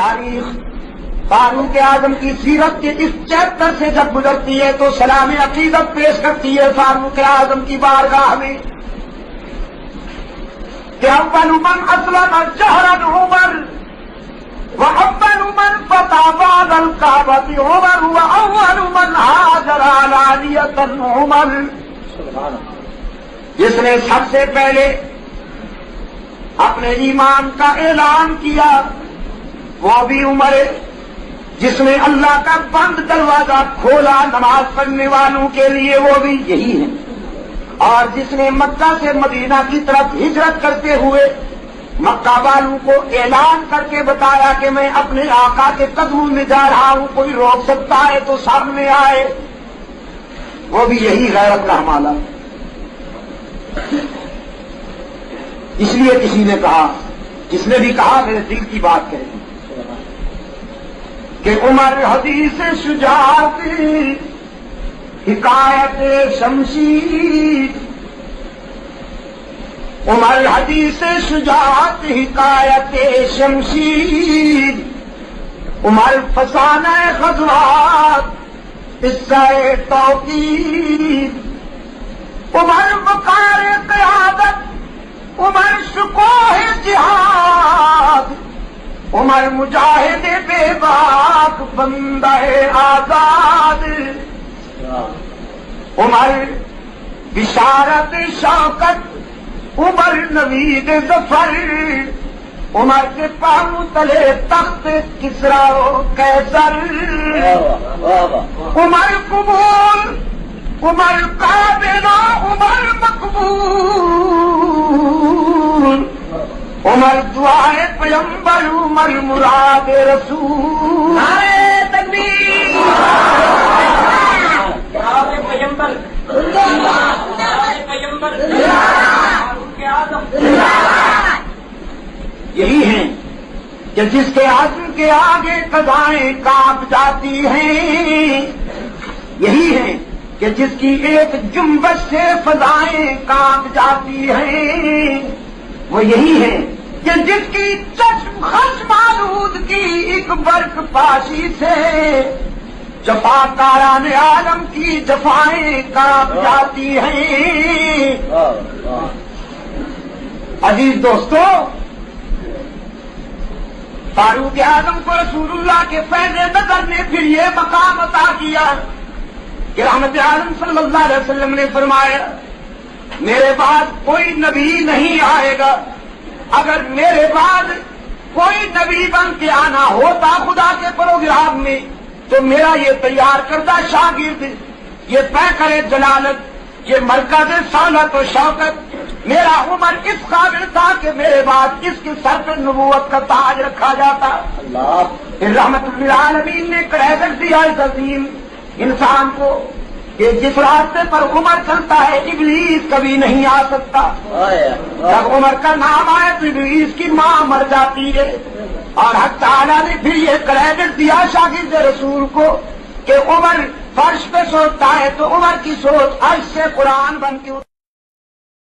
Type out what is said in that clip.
تاریخ فاروق اعظم کی سیرت کے اس چیپٹر سے جب گزرتی ہے تو سلام عقیدت پیش کرتی ہے فاروق اعظم کی بارگاہ میں کہ اول من اسلم جہرا عمر واول من فتح بعد الکعبۃ عمر واول من ہاجر علانیۃ عمر. جس نے سب سے پہلے اپنے ایمان کا اعلان کیا وہ بھی عمر ہے. جس نے اللہ کا بند دروازہ کھولا نماز پڑھنے والوں کے لیے وہ بھی یہی ہے. اور جس نے مکہ سے مدینہ کی طرف ہجرت کرتے ہوئے مکہ والوں کو اعلان کر کے بتایا کہ میں اپنے آقا کے قدموں میں جا رہا ہوں, کوئی روک سکتا ہے تو سامنے آئے, وہ بھی یہی غیرت کا حاملہ. اس لیے کسی نے کہا, جس نے بھی کہا میرے دل کی بات کہے کہ عمر حدیث شجاعت حکایت شمشیر, عمر حدیث شجاعت حکایت شمشیر, عمر فسانہ غزوات قصہ توقیر, عمر وقار قیادت, عمر شکوہ جہاد, عمر مجاہد بے باک بندہ آزاد, عمر بشارت شوکت, عمر نوید ظفر, عمر کے پاؤں تلے تخت کسرا و قیصر, عمر قبول, عمر قابلہ, عمر مقبول, عمر دعائے پیغمبر, عمر مراد رسول. نعرہ تکبیر, نعرہ پیغمبر, نعرہ پیغمبر, فاروق اعظم. یہی ہیں کہ جس کے عزم کے آگے قضائیں کانپ جاتی ہیں, یہی ہیں کہ جس کی ایک جنبش سے فضائیں کانپ جاتی ہیں, وہ یہی ہے کہ جس کی چشم خشم آلود کی ایک برق پاشی سے جفاکاران عالم کی جفائیں کانپ جاتی ہیں. عزیز دوستو, فاروق اعظم کو رسول اللہ کے فیض نظر نے پھر یہ مقام عطا کیا کہ رحمت عالم صلی اللہ علیہ وسلم نے فرمایا میرے بعد کوئی نبی نہیں آئے گا. اگر میرے بعد کوئی نبی بن کے آنا ہوتا خدا کے پروگرام میں تو میرا یہ تیار کردہ شاگرد, یہ پیکر جلالت, یہ مرکز سعادت و شوکت میرا عمر اس قابل تھا کہ میرے بعد اس کے سر پر نبوت کا تاج رکھا جاتا. پھر رحمت للعالمین نے کریڈٹ دیا اس عظیم انسان کو کہ جس راستے پر عمر چلتا ہے ابلیس کبھی نہیں آ سکتا. جب عمر کا نام آئے تو ابلیس کی ماں مر جاتی ہے. اور حق تعالیٰ نے پھر یہ کریڈٹ دیا شاگرد رسول کو کہ عمر فرش پہ سوچتا ہے تو عمر کی سوچ عرش سے قرآن بن کے